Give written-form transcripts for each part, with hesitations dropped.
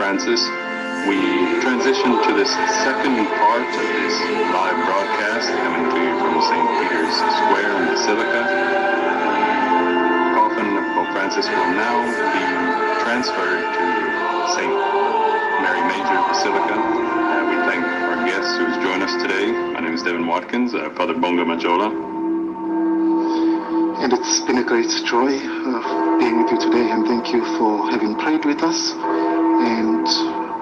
Francis. We transition to this second part of this live broadcast coming to you from St. Peter's Square in Basilica. The coffin of Pope Francis will now be transferred to St. Mary Major Basilica. We thank our guests who's joined us today. My name is Devin Watkins, Father Bonga Majola. And it's been a great joy being with you today, and thank you for having prayed with us. And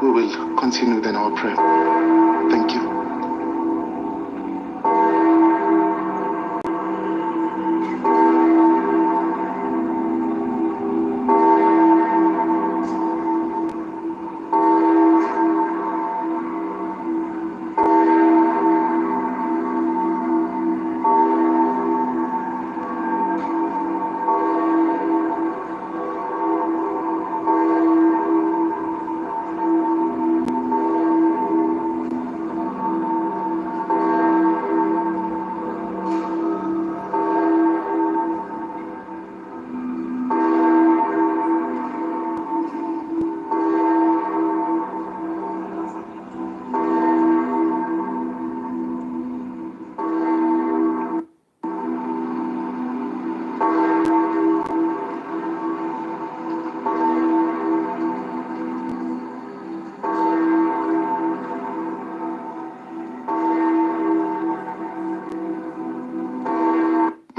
we will continue then our prayer. Thank you.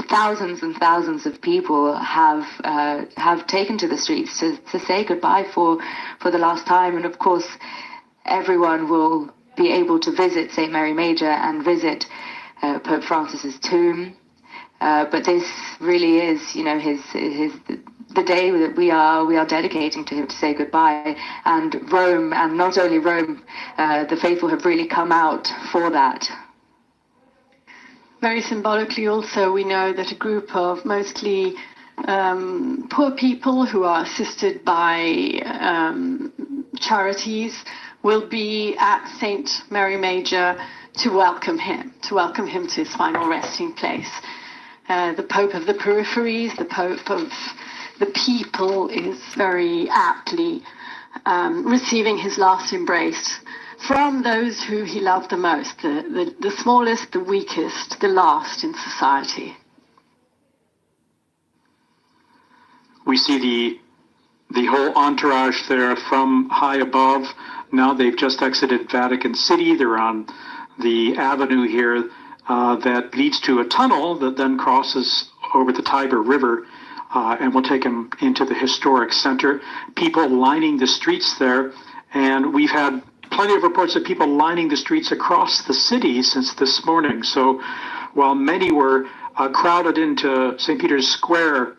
Thousands and thousands of people have taken to the streets to say goodbye for the last time, and of course everyone will be able to visit St. Mary Major and visit Pope Francis's tomb. But this really is, the day that we are dedicating to him to say goodbye. And Rome, and not only Rome, the faithful have really come out for that. Very symbolically also, we know that a group of mostly poor people who are assisted by charities will be at St. Mary Major to welcome him to his final resting place. The Pope of the peripheries, the Pope of the people is very aptly receiving his last embrace from those who he loved the most, the smallest, the weakest, the last in society. We see the whole entourage there from high above. Now they've just exited Vatican City. They're on the avenue here that leads to a tunnel that then crosses over the Tiber River and will take them into the historic center. People lining the streets there, and we've had plenty of reports of people lining the streets across the city since this morning. So while many were crowded into St. Peter's Square,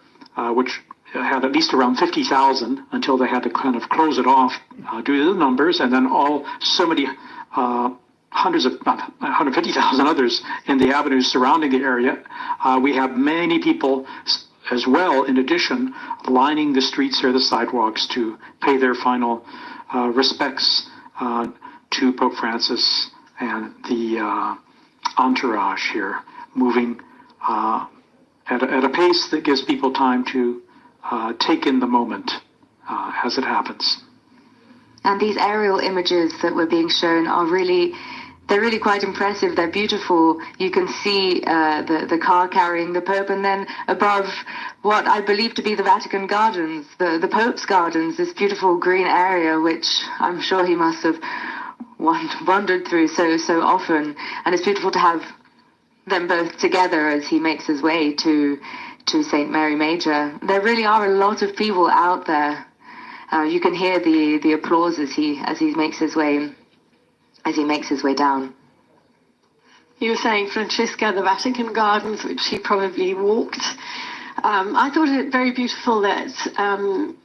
which had at least around 50,000 until they had to kind of close it off due to the numbers, and then so many hundreds of 150,000 others in the avenues surrounding the area, we have many people as well, in addition, lining the streets or the sidewalks to pay their final respects to Pope Francis and the entourage here, moving at a pace that gives people time to take in the moment as it happens. And these aerial images that were being shown are really quite impressive. They're beautiful. You can see the car carrying the Pope, and then above what I believe to be the Vatican Gardens, the Pope's Gardens, this beautiful green area, which I'm sure he must have wandered through so often. And it's beautiful to have them both together as he makes his way to St. Mary Major. There really are a lot of people out there. You can hear the applause as he makes his way down. You were saying, Francesca, the Vatican Gardens, which he probably walked. I thought it very beautiful that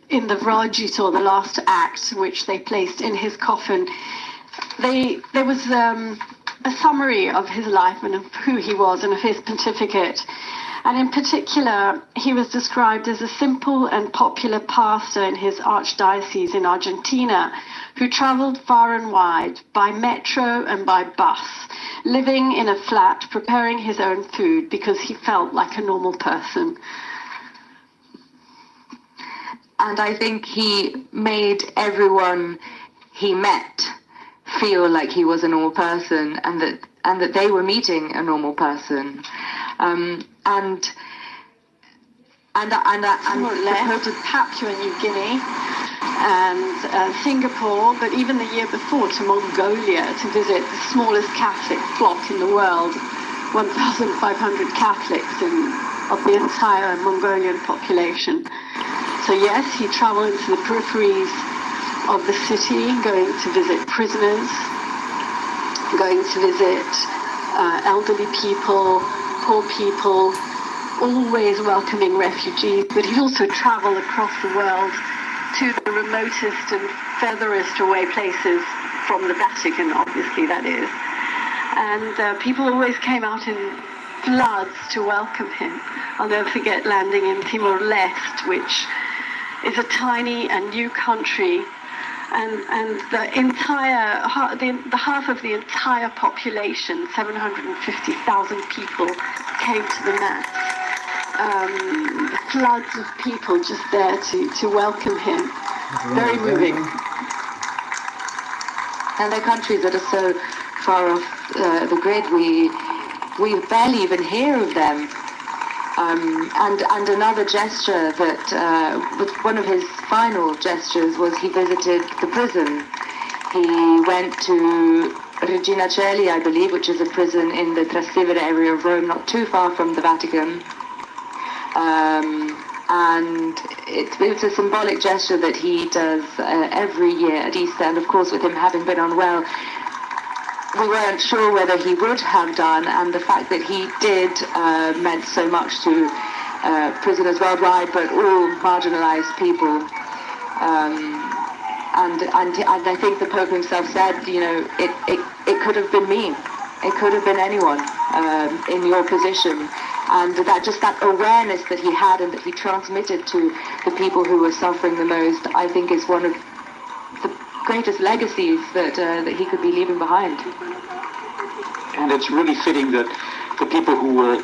in the Ragito, the last act, which they placed in his coffin, there was a summary of his life and of who he was and of his pontificate. And in particular, he was described as a simple and popular pastor in his archdiocese in Argentina, who traveled far and wide by metro and by bus, living in a flat, preparing his own food because he felt like a normal person. And I think he made everyone he met feel like he was a normal person, and that they were meeting a normal person, and to Papua New Guinea and Singapore, but even the year before to Mongolia to visit the smallest Catholic flock in the world, 1,500 Catholics of the entire Mongolian population. So yes, he traveled into the peripheries of the city, going to visit prisoners, going to visit elderly people, poor people, always welcoming refugees, but he'd also travel across the world to the remotest and furthest away places from the Vatican, obviously, that is. And people always came out in floods to welcome him. I'll never forget landing in Timor-Leste, which is a tiny and new country, and the half of the entire population, 750,000 people, came to the Mass. Floods of people just there to welcome him. Very moving. And they're countries that are so far off the grid, we barely even hear of them. And another gesture that, one of his final gestures was he visited the prison. He went to Regina Coeli, I believe, which is a prison in the Trastevere area of Rome, not too far from the Vatican. And it's a symbolic gesture that he does every year at Easter. And of course, with him having been unwell, we weren't sure whether he would have done, and the fact that he did meant so much to prisoners worldwide, but all marginalized people. And I think the Pope himself said, you know, it could have been me. It could have been anyone in your position. And that awareness that he had and that he transmitted to the people who were suffering the most, I think is one of the greatest legacies that he could be leaving behind. And it's really fitting that the people who will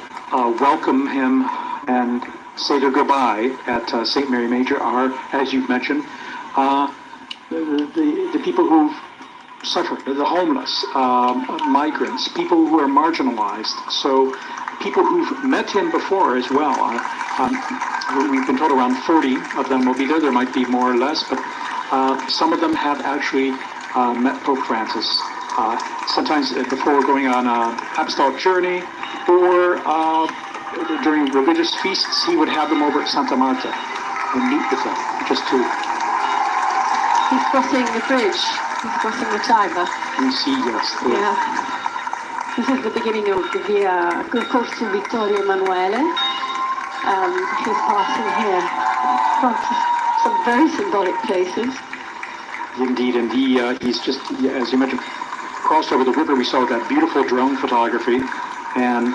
welcome him and say their goodbye at St. Mary Major are, as you've mentioned, the people who've suffered, the homeless, migrants, people who are marginalized. So people who've met him before as well. We've been told around 40 of them will be there. There might be more or less, but some of them have actually met Pope Francis. Sometimes before going on an apostolic journey, or during religious feasts, he would have them over at Santa Marta and meet with them, just to... He's crossing the bridge. He's crossing the Tiber. You see, yes. Yeah. This is the beginning of the Via Corso Vittorio Emanuele. He's passing here. Some very symbolic places. Indeed, and he's just, as you mentioned, crossed over the river. We saw that beautiful drone photography and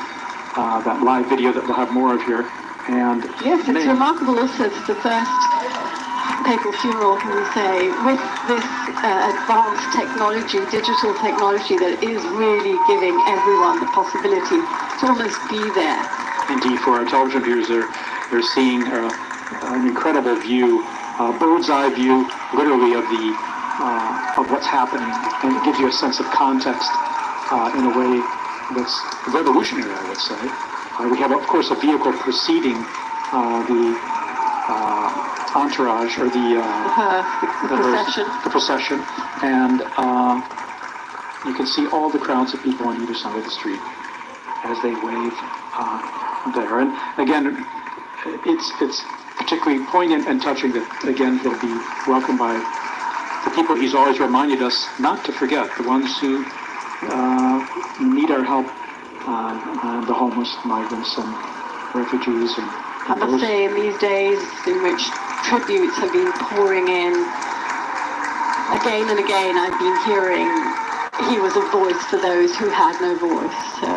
that live video that we'll have more of here. And yes, it's remarkable also. It's the first papal funeral, can we say, with this advanced technology, digital technology that is really giving everyone the possibility to almost be there. Indeed, for our television viewers, they're seeing an incredible view, bird's eye view, literally of what's happening, and it gives you a sense of context in a way that's revolutionary, I would say. We have, of course, a vehicle preceding the entourage, or the procession, and you can see all the crowds of people on either side of the street as they wave there. And again, it's particularly poignant and touching that, again, he'll be welcomed by the people he's always reminded us not to forget, the ones who need our help, the homeless, migrants, and refugees. And I must say, in these days in which tributes have been pouring in, again and again I've been hearing he was a voice for those who had no voice. So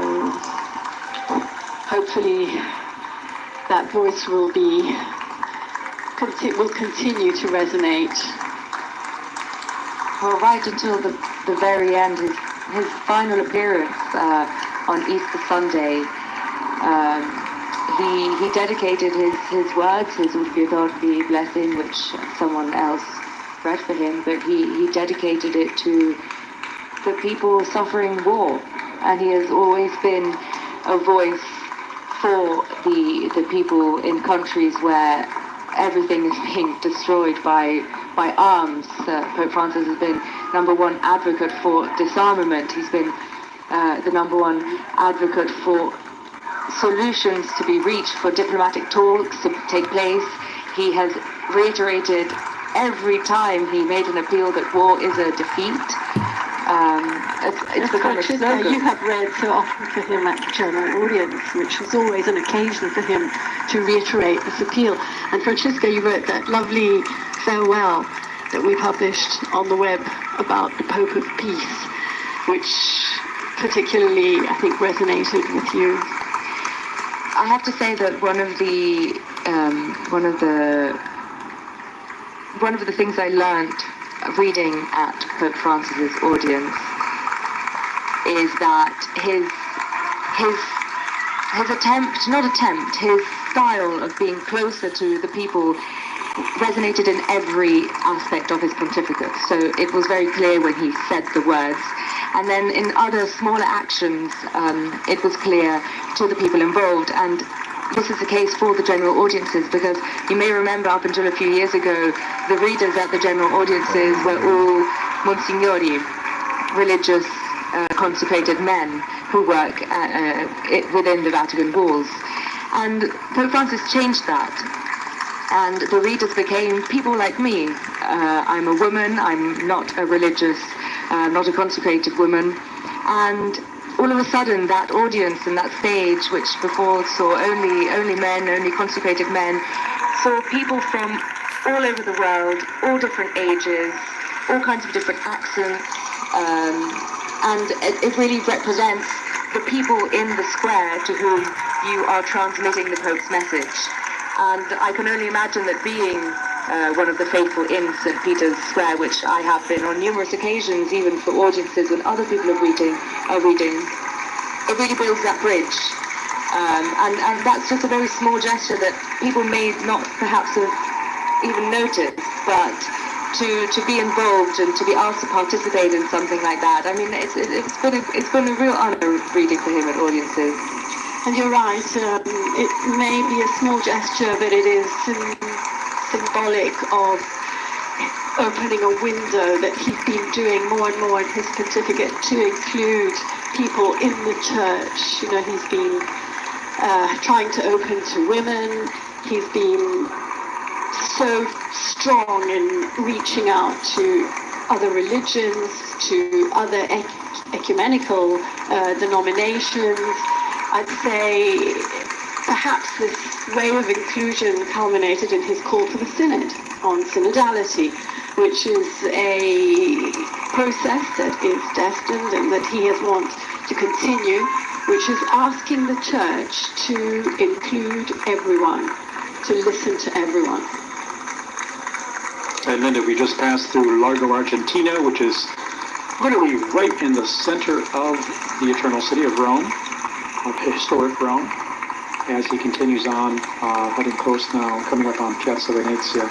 hopefully that voice will continue to resonate. Well, right until the very end, his final appearance on Easter Sunday, he dedicated his words, his ultimos blessing, which someone else read for him, but he dedicated it to the people suffering war, and he has always been a voice for the people in countries where everything is being destroyed by arms. Pope Francis has been number one advocate for disarmament. He's been the number one advocate for solutions to be reached, for diplomatic talks to take place. He has reiterated every time he made an appeal that war is a defeat. It's become a slogan. You have read so often for him at the general audience, which was always an occasion for him to reiterate this appeal. And Francesca, you wrote that lovely farewell that we published on the web about the Pope of Peace, which particularly, I think, resonated with you. I have to say that one of the things I learned reading at Pope Francis's audience is that his style of being closer to the people resonated in every aspect of his pontificate. So it was very clear when he said the words. And then in other smaller actions, it was clear to the people involved. And this is the case for the general audiences, because you may remember up until a few years ago, the readers at the general audiences were all Monsignori, religious consecrated men who work within the Vatican walls. And Pope Francis changed that. And the readers became people like me. I'm a woman, I'm not a religious, not a consecrated woman. And all of a sudden, that audience and that stage, which before saw only men, only consecrated men, saw people from all over the world, all different ages, all kinds of different accents, and it really represents the people in the square to whom you are transmitting the Pope's message. And I can only imagine that being one of the faithful in St. Peter's Square, which I have been on numerous occasions, even for audiences when other people are reading, it really builds that bridge. And that's just a very small gesture that people may not perhaps have even noticed, but to be involved and to be asked to participate in something like that, I mean, it's been a real honor reading for him at audiences. And you're right, it may be a small gesture, but it is symbolic of opening a window that he's been doing more and more in his pontificate to include people in the church. You know, he's been trying to open to women. He's been so strong in reaching out to other religions, to other ecumenical denominations. I'd say perhaps this wave of inclusion culminated in his call for the Synod on synodality, which is a process that is destined and that he has wanted to continue, which is asking the church to include everyone, to listen to everyone. And Linda, we just passed through Largo, Argentina, which is literally right in the center of the Eternal City of Rome, of historic Rome, as he continues on, heading close now, coming up on Piazza Venezia.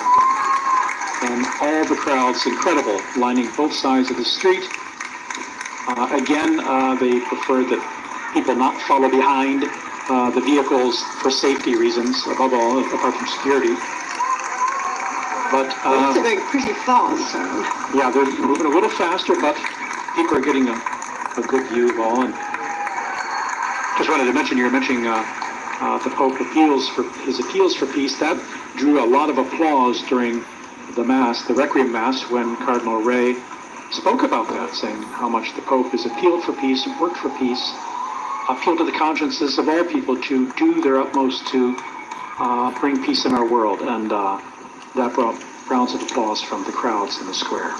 And all the crowds, incredible, lining both sides of the street. Again, they prefer that people not follow behind the vehicles for safety reasons, above all, apart from security. But they're going pretty fast. Yeah, they're moving a little faster, but people are getting a good view of all. And just wanted to mention, you were mentioning the Pope appeals for peace. That drew a lot of applause during the Mass, the Requiem Mass, when Cardinal Ray spoke about that, saying how much the Pope has appealed for peace and worked for peace, appealed to the consciences of all people to do their utmost to bring peace in our world. And that brought rounds of applause from the crowds in the square.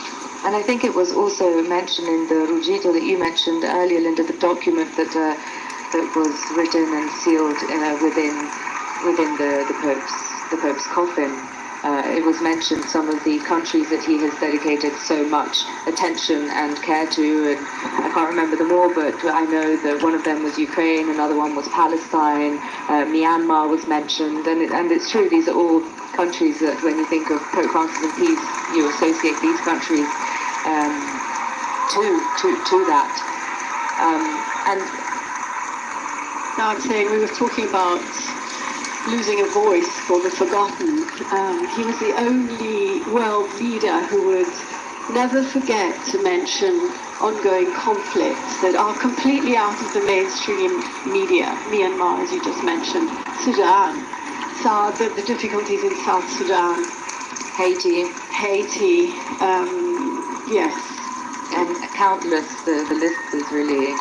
And I think it was also mentioned in the Ruggito that you mentioned earlier, Linda, the document that was written and sealed within the Pope's coffin. It was mentioned some of the countries that he has dedicated so much attention and care to, and I can't remember them all, but I know that one of them was Ukraine, another one was Palestine, Myanmar was mentioned, and it's true, these are all countries that when you think of Pope Francis and peace, you associate these countries to that. And now I'm saying we were talking about losing a voice for the forgotten. He was the only world leader who would never forget to mention ongoing conflicts that are completely out of the mainstream media. Myanmar, as you just mentioned, Sudan, the difficulties in South Sudan, Haiti, yes. and countless. The list is really,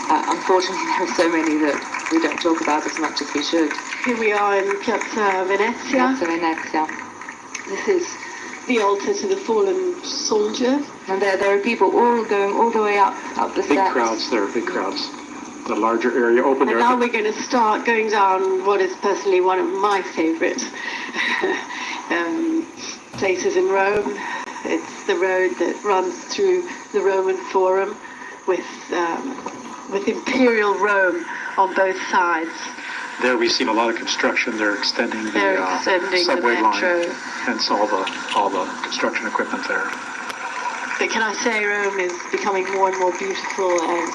unfortunately, there are so many that we don't talk about as much as we should. Here we are in Piazza Venezia. Piazza Venezia. This is the altar to the fallen soldier. And there are people all going all the way up the steps. Big crowds there, big crowds. The larger area, open And air. now we're going to start going down what is personally one of my favorite places in Rome. It's the road that runs through the Roman Forum with Imperial Rome on both sides. There we've seen a lot of construction. They're extending the subway metro. line, hence all the construction equipment there. But can I say Rome is becoming more and more beautiful as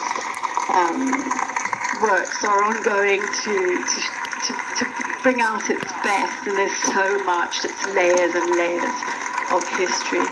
works are ongoing to bring out its best, and there's so much that's layers and layers of history.